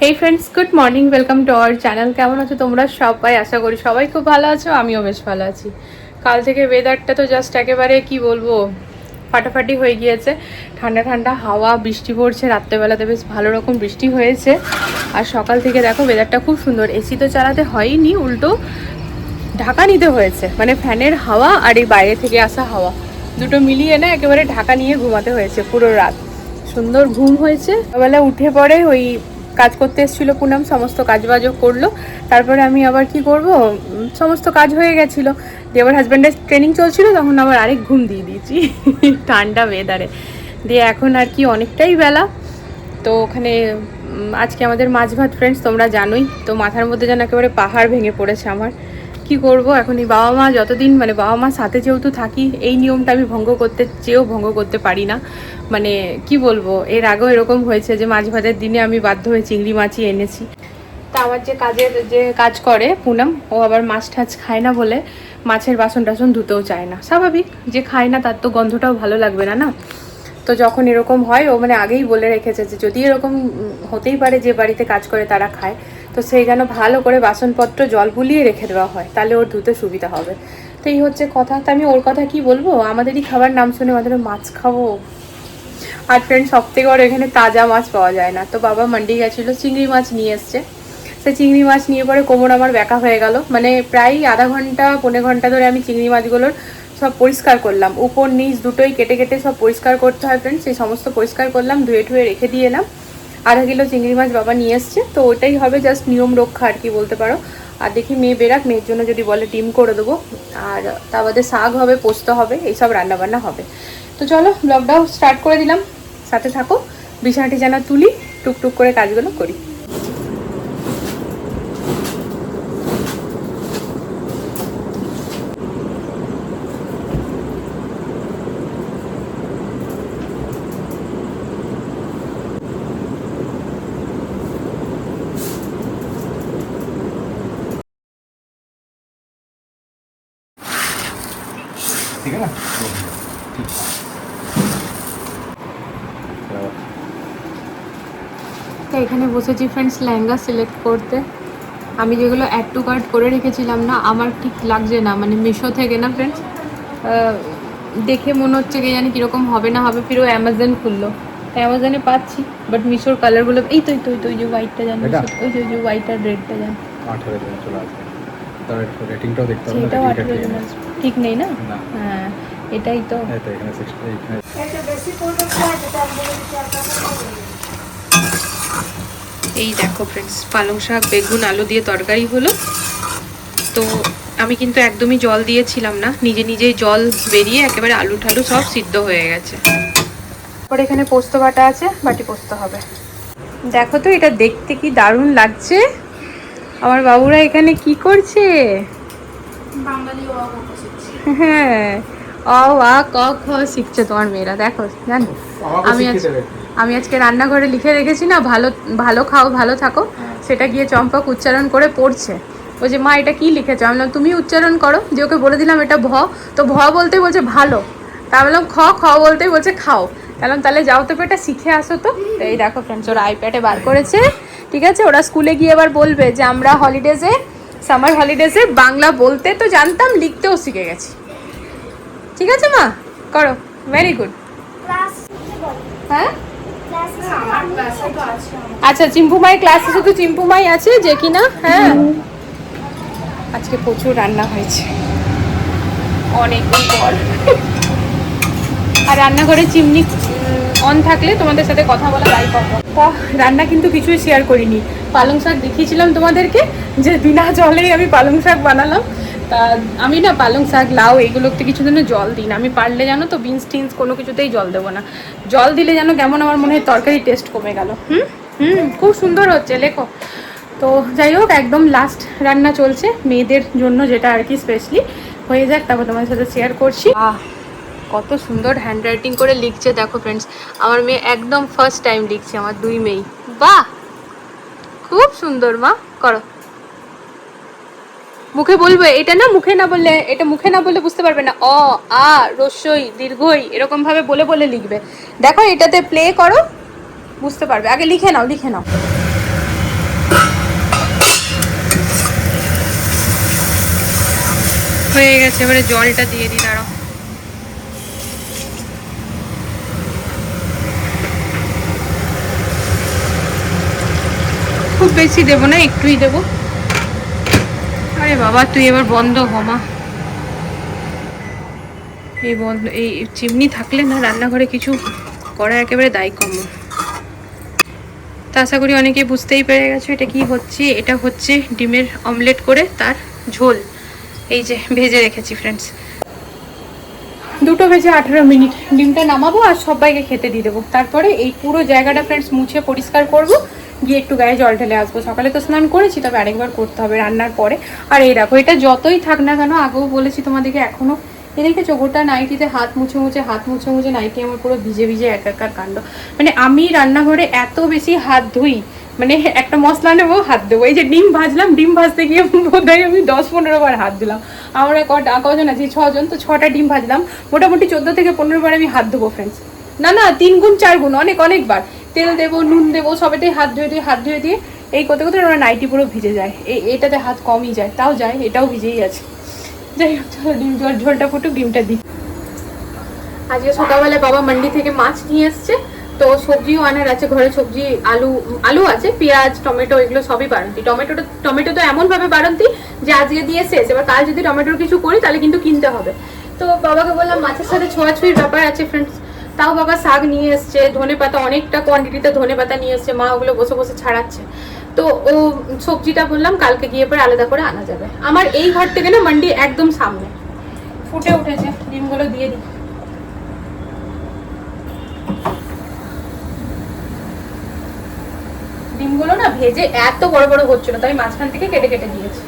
Hey friends, good morning, welcome to our channel. কেমন আছো তোমরা সবাই? আশা করি সবাই খুব ভালো আছো, আমিও বেশ ভালো আছি। কাল থেকে ওয়েদারটা তো জাস্ট একেবারে কি বলবো, ফাটাফাটি হয়ে গিয়েছে। ঠান্ডা ঠান্ডা হাওয়া, বৃষ্টি পড়ছে, রাত্রেবেলাতে বেশ ভালো রকম বৃষ্টি হয়েছে। আর সকাল থেকে দেখো ওয়েদারটা খুব সুন্দর। এসি তো চালাতে হয়নি, উল্টো ঢাকা নিতে হয়েছে। মানে ফ্যানের হাওয়া আর এই বাইরে থেকে আসা হাওয়া দুটো মিলিয়ে না একেবারে ঢাকা নিয়ে ঘুমাতে হয়েছে পুরো রাত। সুন্দর ঘুম হয়েছে। সকালবেলা উঠে পড়ে ওই কাজ করতে এসেছিলো পুনাম, সমস্ত কাজবাজও করলো। তারপরে আমি আবার কি করব, সমস্ত কাজ হয়ে গেছিলো। দিয়ে আবার হাজব্যান্ডের ট্রেনিং চলছিল, তখন আবার আরেক ঘুম দিয়ে দিয়েছি ঠান্ডা ওয়েদারে। দিয়ে এখন আর কি অনেকটাই বেলা। তো ওখানে আজকে আমাদের মাছ ভাত ফ্রেন্ডস, তোমরা জানোই তো। মাথার মধ্যে যেন একেবারে পাহাড় ভেঙে পড়েছে আমার। কি করব এখন, এই বাবা মা যতদিন, মানে বাবা মার সাথে যেহেতু থাকি, এই নিয়মটা আমি ভঙ্গ করতে চেয়েও ভঙ্গ করতে পারি না। মানে কি বলবো, এর আগেও এরকম হয়েছে যে মাছ ভাতের দিনে আমি বাধ্য হয়ে চিংড়ি মাছই এনেছি। তা আমার যে কাজ করে পুনাম, ও আবার মাছ টাছ খায় না বলে মাছের বাসন টাসন ধুতেও চায় না। স্বাভাবিক, যে খায় না তার তো গন্ধটাও ভালো লাগবে না না। তো যখন এরকম হয়, ও মানে আগেই বলে রেখেছে যে যদি এরকম হতেই পারে যে বাড়িতে কাজ করে তারা খায়, তো সেই যেন ভালো করে বাসনপত্র জল বুলিয়ে রেখে দেওয়া হয়, তাহলে ওর ধুতে সুবিধা হবে। তো এই হচ্ছে কথা। তো আমি ওর কথা কি বলবো, আমাদেরই খাবার নাম শুনে আমাদের মাছ খাবো। আর ফ্রেন্ড, সব থেকে ওর এখানে তাজা মাছ পাওয়া যায় না। তো বাবা মান্ডি গেছিলো, চিংড়ি মাছ নিয়ে এসছে। সে চিংড়ি মাছ নিয়ে পরে কোমর আমার ব্যাকা হয়ে গেল। মানে প্রায় আধা ঘন্টা পৌনে ঘন্টা ধরে আমি চিংড়ি মাছগুলোর সব পরিষ্কার করলাম, উপর নিচ দুটোই কেটে কেটে সব পরিষ্কার করতে হয় ফ্রেন্ডস। সেই সমস্ত পরিষ্কার করলাম, ধুয়ে ঠুয়ে রেখে দিয়ে এলাম। আধা কিলো চিংড়ি মাছ বাবা নিয়ে এসছে, তো ওটাই হবে জাস্ট নিয়ম রক্ষা আর কি বলতে পারো। আর দেখি মেয়ে বেরাক, মেয়ের জন্য যদি বলে ডিম করে দেবো। আর তা বাদে শাক হবে, পোস্ত হবে, এইসব রান্নাবান্না হবে। তো চলো ব্লগটাও স্টার্ট করে দিলাম, সাথে থাকো। বিছানা টিছানা তুলি, টুকটুক করে কাজগুলো করি। ठीक है ना। তো এখানে বসেছি ফ্রেন্ডস লেহেঙ্গা সিলেক্ট করতে। আমি যেগুলো অ্যাড টু কার্ট করে রেখেছিলাম না, আমার ঠিক লাগছে না। মানে মিশো থেকে না ফ্রেন্ডস, দেখে মনে হচ্ছে কি জানি কীরকম হবে না হবে। ফিরও অ্যামাজন খুললো, অ্যামাজনে পাচ্ছি, বাট মিশোর কালারগুলো এই তো ওই যে হোয়াইটটা জানি, ওই যে হোয়াইট আর রেডটা জানি। 18 দিন চলে আসবে, তার রেটিংটাও দেখতে হবে। সেটাও 18 দিন ঠিক নেই না। হ্যাঁ এটাই তো। এখানে 60 এখানে এই দেখো ফ্রেন্ডস, পালং শাক বেগুন আলু দিয়ে তরকারি হলো। তো আমি কিন্তু একদমই জল দিয়েছিলাম না, নিজে নিজেই জল বেরিয়ে একেবারে আলু ঠালু সব সিদ্ধ হয়ে গেছে। পরে এখানে পোস্ত বাটা আছে, বাটি পোস্ত হবে। দেখো তো এটা দেখতে কি দারুণ লাগছে। আমার বাবুরা এখানে কি করছে? হ্যাঁ, অ আ ক খ শিখছে তোমার মেয়েরা, দেখো জানো। আমি আজকে রান্নাঘরে লিখে রেখেছি না, ভালো ভালো খাও ভালো থাকো, সেটা গিয়ে চম্পক উচ্চারণ করে পড়ছে। ও যে মা এটা কি লিখেছো, আমি বললাম তুমি উচ্চারণ করো। যে ওকে বলে দিলাম এটা ভ, তো ভ বলতেই বলছে ভালো। তা বললাম খ, খ বলতেই বলছে খাও। বললাম তাহলে যাও তো এটা শিখে আসো তো। এই দেখো ফ্রেন্ডস, ওরা আইপ্যাডে বার করেছে। ঠিক আছে, ওরা স্কুলে গিয়ে এবার বলবে যে আমরা হলিডেজে, সামার হলিডেজে বাংলা বলতে তো জানতাম, লিখতেও শিখে গেছি। ঠিক আছে মা, করো, ভেরি গুড। হ্যাঁ আচ্ছা, চিম্পুমাই ক্লাসে শুধু চিম্পুমাই আছে যে কিনা। হ্যাঁ আজকে প্রচুর রান্না হয়েছে অনেকদিন পর। আর রান্নাঘরে চিমনি অন থাকলে তোমাদের সাথে কথা বলা যাই পাবো। তা রান্না কিন্তু কিছুই শেয়ার করিনি। পালং শাক দেখিয়েছিলাম তোমাদেরকে, যে বিনা জলেই আমি পালং শাক বানালাম। তা আমি না পালং শাক লাউ এগুলোতে কিছু জন্য জল দিই না। আমি পারলে জানো তো বিনস টিনস কোনো কিছুতেই জল দেবো না। জল দিলে যেন কেমন আমার মনে হয় তরকারি টেস্ট কমে গেল। খুব সুন্দর হচ্ছে, লেখো। তো যাই হোক, একদম লাস্ট রান্না চলছে মেয়েদের জন্য, যেটা আর কি স্পেশালি হয়ে যাক তারপর তোমাদের সাথে শেয়ার করছি। কত সুন্দর হ্যান্ড রাইটিং করে লিখছে দেখো ফ্রেন্ডস। আমার মেয়ে একদম ফার্স্ট টাইম লিখছে, আমার দুই মেয়ে। বাহ, খুব সুন্দর মা, করো। মুখে বলবে এটা না, মুখে না বললে, এটা মুখে না বললে বুঝতে পারবে না। অ আ রস্যই দীর্ঘই এরকম ভাবে বলে বলে লিখবে। দেখো এটাতে প্লে করো, বুঝতে পারবে। আগে লিখে নাও, লিখে নাও। হয়ে গেছে, এবারে জলটা দিয়ে দিই। দাঁড়াও, খুব বেশি দেবো না, একটুই দেবো। আরে বাবা তুই এবার বন্ধ হমা। এই বন্ধ, এই চিমনি থাকলে না রান্নাঘরে কিছু করা একেবারে দায় কম। তো আশা করি অনেকে বুঝতেই পেরে গেছো এটা কি হচ্ছে। এটা হচ্ছে ডিমের অমলেট করে তার ঝোল, এই যে ভেজে রেখেছি ফ্রেন্ডস। 2টো বেজে 18 মিনিট, ডিমটা নামাবো আর সবাইকে খেতে দিয়ে দেবো। তারপরে এই পুরো জায়গাটা ফ্রেন্ডস মুছে পরিষ্কার করব, গিয়ে একটু গায়ে জল ঢেলে আসবো। সকালে তো স্নান করেছি, তবে আরেকবার করতে হবে রান্নার পরে। আর এই দেখো, এটা যতই থাক না কেন, আগেও বলেছি তোমাদেরকে, এখনো এ দেখেছো গোটা নাইটিতে হাত মুছে মুছে নাইটি আমার পুরো ভিজে ভিজে একাকার কাণ্ড। মানে আমি রান্নাঘরে এত বেশি হাত ধুই, মানে একটা মশলা নেবো হাত দেবো। এই যে ডিম ভাজলাম, ডিম ভাজতে গিয়ে বোধহয় আমি 10-15 বার হাত দিলাম। আমরা কজন আছি, 6 জন, তো 6টা ডিম ভাজলাম, মোটামুটি 14 থেকে 15 বার আমি হাত ধোবো ফ্রেন্ডস। না 3 গুণ 4 গুণ অনেকবার তেল দেবো, নুন দেবো, সবেতেই হাত ধুয়ে দিয়ে এই করতে করতে ওরা নাইটি পুরো ভিজে যায়। এটাতে হাত কমই যায়, তাও যায়, এটাও ভিজেই আছে। যাই হোক, চলো ডিম ঝোলটা ফুটুক, ডিমটা দিই। আজকে সকালবেলায় বাবা মান্ডি থেকে মাছ নিয়ে এসছে, তো সবজিও আনার আছে ঘরে। সবজি আলু আছে, পেঁয়াজ, টমেটো, এগুলো সবই বাড়ন্তি। টমেটো তো এমন ভাবে বাড়ন্তি যে আজকে দিয়ে শেষ, এবার কাল যদি টমেটোর কিছু করি তাহলে কিন্তু কিনতে হবে। তো বাবাকে বললাম মাছের সাথে ছোঁয়াছুঁয়ির ব্যাপার আছে ফ্রেন্ডস। তাও বাবা শাক নিয়ে এসছে, ধনেপাতা, অনেকটা কোয়ান্টিটিতে ধনেপাতা নিয়ে এসছে, মা ওগুলো বসে বসে ছাড়াচ্ছে। তো ও সবজিটা বললাম কালকে গিয়ে পরে আলাদা করে আনা যাবে। আমার এই ঘর থেকে না মান্ডি একদম সামনে। ফুটে উঠেছে, ডিমগুলো দিয়ে দিই। ডিমগুলো না ভেজে এত বড় বড় হচ্ছিল, তাই মাঝখান থেকে কেটে কেটে দিয়েছি।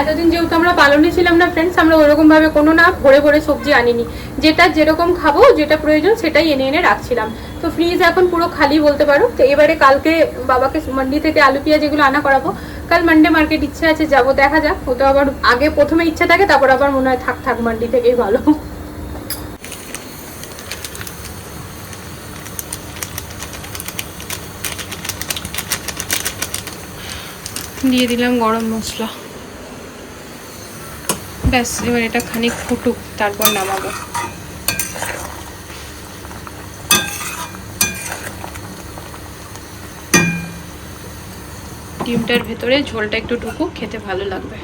এতদিন যেহেতু আমরা পালনে ছিলাম না ফ্রেন্ডস, আমরা ওরকম ভাবে কোনো না ভরে ভরে সবজি আনিনি। যেটা যেরকম খাবো, যেটা প্রয়োজন সেটাই এনে রাখছিলাম। তো ফ্রিজ এখন পুরো খালি বলতে পারো। তো এবারে কালকে বাবাকে মান্ডি থেকে আলু পেঁয়াজ এগুলো আনা করাবো। কাল মান্ডে মার্কেট ইচ্ছা আছে যাবো, দেখা যাক। ও তো আবার আগে প্রথমে ইচ্ছা থাকে, তারপর আবার মনে হয় থাক মান্ডি থেকেই ভালো। দিয়ে দিলাম গরম মশলা, ব্যাস। এবার এটা খানিক ফুটুক, তারপর নামাবো। ডিমটার ভেতরে ঝোলটা একটু ঢুকুক, খেতে ভালো লাগবে।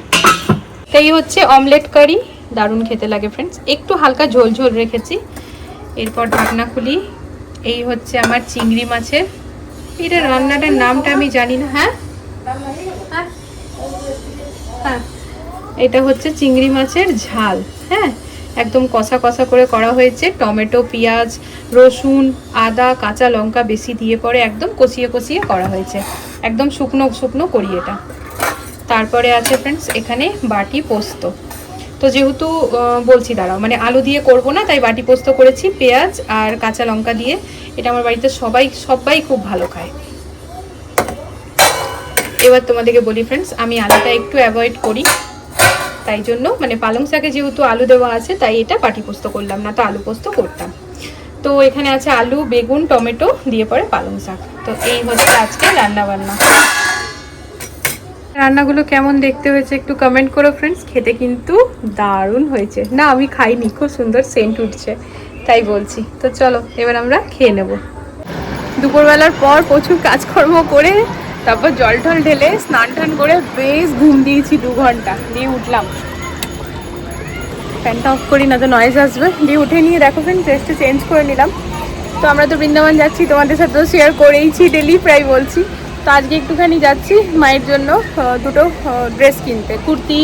এই হচ্ছে অমলেট কারি, দারুণ খেতে লাগে ফ্রেন্ডস। একটু হালকা ঝোল রেখেছি। এরপর ঢাকনা খুলি। এই হচ্ছে আমার চিংড়ি মাছের, এটা রান্নাটার নামটা আমি জানি না। হ্যাঁ, এটা হচ্ছে চিংড়ি মাছের ঝাল। হ্যাঁ, একদম কষা কষা করে করা হয়েছে। টমেটো, পেঁয়াজ, রসুন, আদা, কাঁচা লঙ্কা বেশি দিয়ে পরে একদম কষিয়ে করা হয়েছে। একদম শুকনো করি এটা। তারপরে আছে ফ্রেন্ডস এখানে বাটি পোস্ত। তো যেহেতু বলছি দাঁড়াও, মানে আলু দিয়ে করব না, তাই বাটি পোস্ত করেছি পেঁয়াজ আর কাঁচা লঙ্কা দিয়ে। এটা আমার বাড়িতে সবাই খুব ভালো খায়। এবার তোমাদেরকে বলি ফ্রেন্ডস, আমি আলুটা একটু অ্যাভয়েড করি, তাই জন্য মানে পালং শাকে যেহেতু আলু দেওয়া আছে, তাই এটা বাটি পোস্ত করলাম, না তো আলু পোস্ত করতাম। তো এখানে আছে আলু, বেগুন, টমেটো দিয়ে পরে পালং শাক। তো এই হচ্ছে আজকে রান্নাবান্না। রান্নাগুলো কেমন দেখতে হয়েছে একটু কমেন্ট করো ফ্রেন্ডস। খেতে কিন্তু দারুণ হয়েছে। না আমি খাইনি, খুব সুন্দর সেন্ট উঠছে, তাই বলছি। তো চলো এবার আমরা খেয়ে নেব। দুপুরবেলার পর প্রচুর কাজকর্ম করে, তারপর জল টল ঢেলে স্নান টান করে বেশ ঘুম দিয়েছি 2 ঘন্টা, দিয়ে উঠলাম। ফ্যানটা অফ করি, না তো নয়েজ আসবে। দিয়ে উঠে নিয়ে দেখো ফ্রেন্ড, ড্রেসটা চেঞ্জ করে নিলাম। তো আমরা তো বৃন্দাবন যাচ্ছি, তোমাদের সাথেও শেয়ার করেইছি, ডেলি প্রায় বলছি। তো আজকে একটুখানি যাচ্ছি মায়ের জন্য 2টো ড্রেস কিনতে, কুর্তি।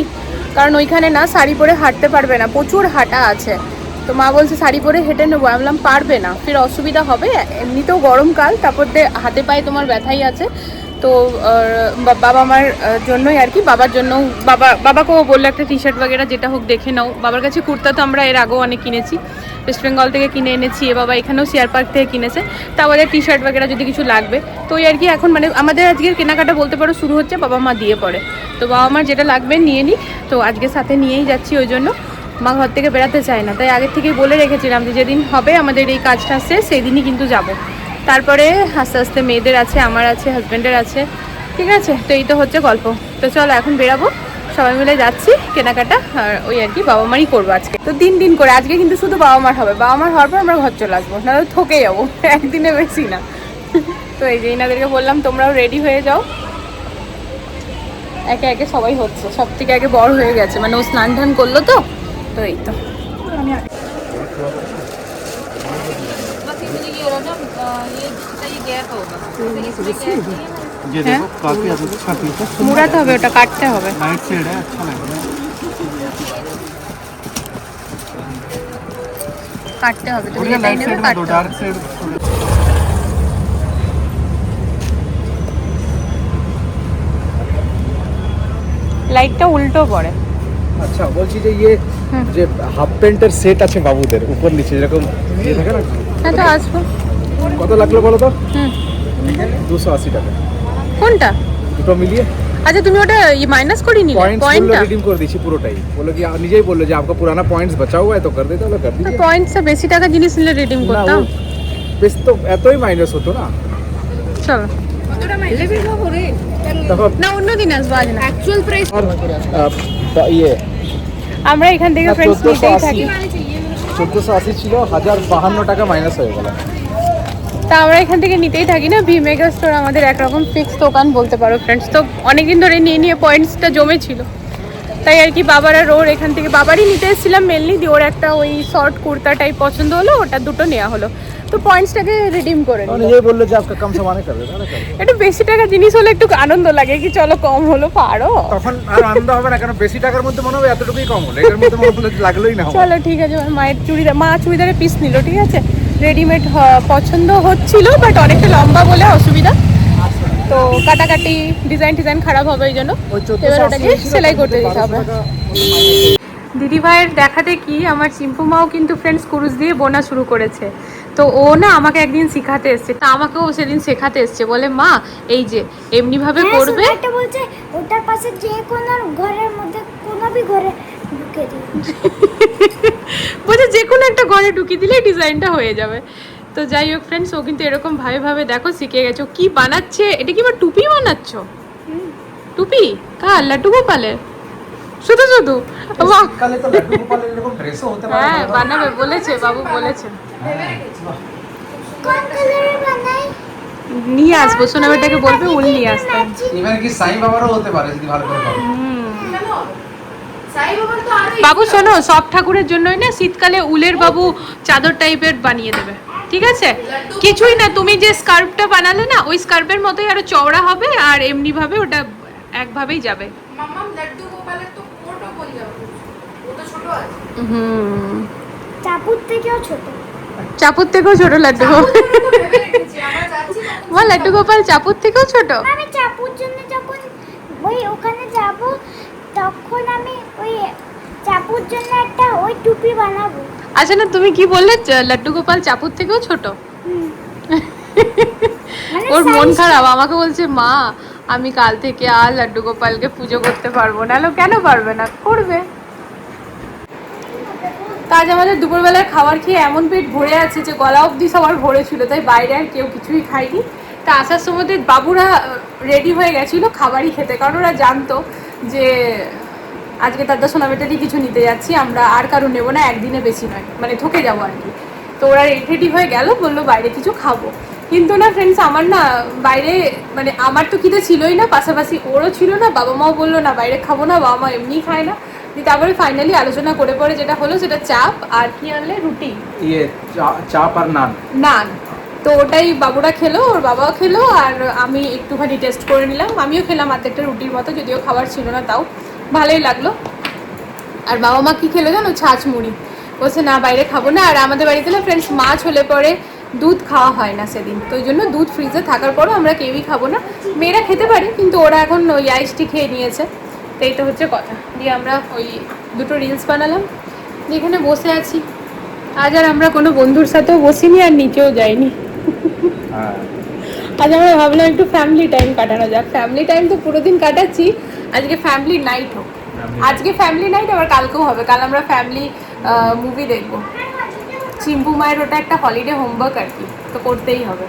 কারণ ওইখানে না শাড়ি পরে হাঁটতে পারবে না, প্রচুর হাঁটা আছে। তো মা বলছে শাড়ি পরে হেঁটে নেবো। আমি বললাম পারবে না, ফির অসুবিধা হবে, এমনিতেও গরমকাল, তারপর হাতে পায়ে তোমার ব্যথাই আছে। তো বাবা মার জন্যই আর কি, বাবার জন্য বাবাকেও বললো একটা টি শার্ট বাগেরা যেটা হোক দেখে নাও। বাবার কাছে কুর্তা তো আমরা এর আগেও অনেক কিনেছি, ওয়েস্ট বেঙ্গল থেকে কিনে এনেছি, বাবা এখানেও শেয়ার পার্ক থেকে কিনেছে। তা আমাদের টি শার্ট বাগেরা যদি কিছু লাগবে, তো ওই আর কি। এখন মানে আমাদের আজকের কেনাকাটা বলতে পারো শুরু হচ্ছে, বাবা মা দিয়ে পড়ে। তো বাবা মার যেটা লাগবে নিয়ে নিই। তো আজকে সাথে নিয়েই যাচ্ছি, ওই জন্য মা ঘর থেকে বেরাতে চায় না, তাই আগের থেকেই বলে রেখেছিলাম যে যেদিন হবে আমাদের এই কাজটা শেষ সেই দিনই কিন্তু যাব। তারপরে আস্তে আস্তে মেয়েদের আছে, আমার আছে, হাজব্যান্ডের আছে, ঠিক আছে, তো এই তো হচ্ছে গল্প। তো চলো এখন বেরাবো, সবাই মিলে যাচ্ছি কেনাকাটা, আর ওই আর কি বাবা মারই করবো আজকে। তো দিন করে আজকে কিন্তু শুধু বাবা মার হবে, বাবা মার হওয়ার পর আমরা ঘর চলে আসবো, নাহলে থকে যাবো একদিনে বেশি না। তো এই যে ইনাদেরকে বললাম তোমরাও রেডি হয়ে যাও, একে একে সবাই হচ্ছে, সব থেকে আগে বড় হয়ে গেছে, মানে ও স্নান টান করলো তো। তো এই তো ये देखो काफी अच्छा पीस है, মুড়াতে হবে, ওটা কাটতে হবে। नाइट शेड है, अच्छा लगेगा। কাটতে হবে, তুমি बढ़िया যেটাই लाइट নেবে शेड में दो, কাটতে डार्क হবে। शेड। লাইটটা উল্টো পড়ে। আচ্ছা বলছি যে ইয়ে যে হাফ প্যান্টের সেট আছে বাবুদের উপর নিচে যেরকম ইয়ে থাকে না, হ্যাঁ তো আসবো। কত লাগলো বলো তো? হুম 280 টাকা কোনটা? দুটো মিলিয়ে। আচ্ছা তুমি ওটা মাইনাস করে নিলে पॉइंट्स পয়েন্टটা? रिडीम कर दीजिए পুরোটাই। बोलो कि নিজেই বললো যে आपका पुराना पॉइंट्स बचा हुआ है तो कर देते हो, कर दीजिए। পয়েন্টসে বেশি টাকা জিনিস নিলে রিডিম না করতাম। বেশ তো এতই মাইনাস হতো না। চলো দেখো না, অন্য দিন আসবো, আজ না। অ্যাকচুয়াল প্রাইস ইয়ে আমরা এখান থেকে না, ফ্রেন্ডস নিতেই 1480 থাকি। 1480 ছিল, 1052 টাকা মাইনাস হয়ে গেল। তা আমরা এখান থেকে নিতেই থাকি না, ভি মেগা স্টোর আমাদের একরকম ফিক্স দোকান বলতে পারো ফ্রেন্ডস। তো অনেকদিন ধরে নিয়ে পয়েন্টসটা জমে ছিল, তাই আর কি বাবার আর ওর এখান থেকে, বাবারই নিতে এসেছিলাম মেনলি, দিয়ে ওর একটা ওই শর্ট কুর্তা টাইপ পছন্দ হলো, ওটা দুটো নেওয়া হলো। তো পয়েন্টসটাকে রিডিম করে নিই। নিজেই বললো যে आपका कम सामान कर देता है, একটু বেশি টাকা জিনিস হলে একটু আনন্দ লাগে, কি চলো কম হলো পারো। তখন আর আনন্দ হবে না, কারণ বেশি টাকার মধ্যে মনে হবে এতটুকুই কম হলো, এর মধ্যে মনে হলো যে লাগলোই না। চলো ঠিক আছে, মায়ের চুড়িদার, মা চুড়িদারের পিস নিল, ঠিক আছে। রেডিমেড পছন্দ হচ্ছিল, বাট অনেকটা লম্বা বলে অসুবিধা, তো কাটাকাটি ডিজাইন খারাপ হবে, এই জন্য এবার ওটাকে সেলাই করতে দিতে হবে। দিদিভাইয়ের দেখাতে কি আমার চিম্পু মাও কিন্তু ফ্রেন্ডস কুরুশ দিয়ে বোনা শুরু করেছে। তো ও না আমাকে একদিন শেখাতে এসছে, তা আমাকেও সেদিন শেখাতে এসছে, বলে মা এই যে এমনি ভাবে করবে। এটা বলছে ওটার পাশে যে কোনো ঘরের মধ্যে কোনো भी ঘরে ঢুকে দিই, বলছে যে কোনো একটা ঘরে ঢুকিয়ে দিলে ডিজাইনটা হয়ে যাবে। তো যাই হোক ফ্রেন্ডস, ও কিন্তু এরকম ভাবে দেখো শিখে গেছে। ও কি বানাচ্ছে, এটা কি আবার টুপি বানাচ্ছ? টুপি কার? লাড্ডু গোপালের? শুধু বাহ, কালে তো লাড্ডু গোপালের এরকম ড্রেসও হতে পারে। হ্যাঁ বানাবে বলেছে, বাবু বলেছে। কোন কালারের বানাই? নিয়ে আসবো, সোনাবেটাকে বলবে উল নিয়ে আসতে। ইভেন কি সাই বাবারও হতে পারে যদি ভালো করে পারো। বাবু শোনো, সব ঠাকুরের জন্যই না শীতকালে উলের বাবু চাদর টাইপের বানিয়ে দেবে, ঠিক আছে? কিছুই না, তুমি যে স্কার্ফটা বানালে না, ওই স্কার্ফের মতোই আরো চওড়া হবে, আর এমনি ভাবে ওটা একভাবেই যাবে। চাপুর থেকেও ছোট, চাপুর থেকেও ছোট লাড্ডু গোপাল। আমার লাড্ডু গোপাল চাপুর থেকেও ছোট। আমি চাপুর জন্য যখন ওই ওখানে যাব তখন আমি ওই চাপুর জন্য একটা ওই টুপি বানাবো। আচ্ছা না, তুমি কি বললে লাড্ডু গোপাল চাপুর থেকেও ছোট? মানে ওর মন খারাপ, আমাকে বলছে মা আমি কাল থেকে আর লাড্ডু গোপালকে পুজো করতে পারবো না। কেন পারবে না, করবে। আজ আমাদের দুপুরবেলার খাবার খেয়ে এমন পেট ভরে আছে যে গলা অবধি সবার ভরে ছিল, তাই বাইরে আর কেউ কিছুই খায়নি। তা আসার সময় বাবুরা রেডি হয়ে গেছিলো খাবারই খেতে, কারণ ওরা জানতো যে আজকে দাদা সোনাবেটারই কিছু নিতে যাচ্ছি, আমরা আর কারো নেবো না, একদিনে বেশি নয়, মানে থকে যাবো আর কি। তো ওরা রেডি হয়ে গেল, বললো বাইরে কিছু খাবো। কিন্তু না ফ্রেন্ডস, আমার না বাইরে, মানে আমার তো খিদে ছিলই না, পাশাপাশি ওরও ছিল না। বাবা মাও বললো না বাইরে খাবো না, বাবা মা এমনিই খায় না। তারপরে ফাইনালি আলোচনা করে পরে যেটা হলো সেটা চাপ আর কি আনলে, রুটি, ইয়ে চাপ আর নান। তো ওটাই বাবুরা খেলো, ওর বাবাও খেলো, আর আমি একটুখানি টেস্ট করে নিলাম, আমিও খেলাম একটা রুটির মতো, যদিও খাবার ছিল না, তাও ভালোই লাগলো। আর বাবা মা কি খেলো জানো? ছাঁচ মুড়ি। বলছে না বাইরে খাবো না। আর আমাদের বাড়িতে না ফ্রেন্ডস মাছ হলে পরে দুধ খাওয়া হয় না সেদিন, তো ওই জন্য দুধ ফ্রিজে থাকার পরও আমরা কেউই খাবো না। মেয়েরা খেতে পারে, কিন্তু ওরা এখন ওই আইসটি খেয়ে নিয়েছে। তো এই তো হচ্ছে কথা। দিয়ে আমরা ওই দুটো রিলস বানালাম, যেখানে বসে আছি। আজ আর আমরা কোনো বন্ধুর সাথেও বসিনি আর নিচেও যাইনি। আজ আমরা ভাবলাম একটু ফ্যামিলি টাইম কাটানো যাক। ফ্যামিলি টাইম তো পুরো দিন কাটাচ্ছি, আজকে ফ্যামিলি নাইট হোক। আজকে ফ্যামিলি নাইট, আবার কালকেও হবে। কাল আমরা ফ্যামিলি মুভি দেখবো। চিম্পু মায়ের ওটা একটা হলিডে হোমওয়ার্ক আর কি, তো করতেই হবে।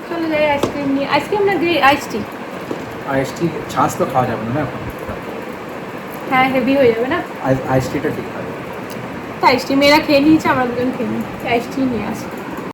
চলো যাই আইসক্রিম নিয়ে। আইসক্রিম না আইসটি? আইস টি ছাঁচ তো খাওয়া যাবে না এখন। হ্যাঁ হেভি হয়ে যাবে না। আইস টিটা ঠিক আছে। আইস টি মেয়েরা খেয়ে নিয়েছে, আমরা দুজন খেয়ে নিই, আইস টি নিয়ে আসি।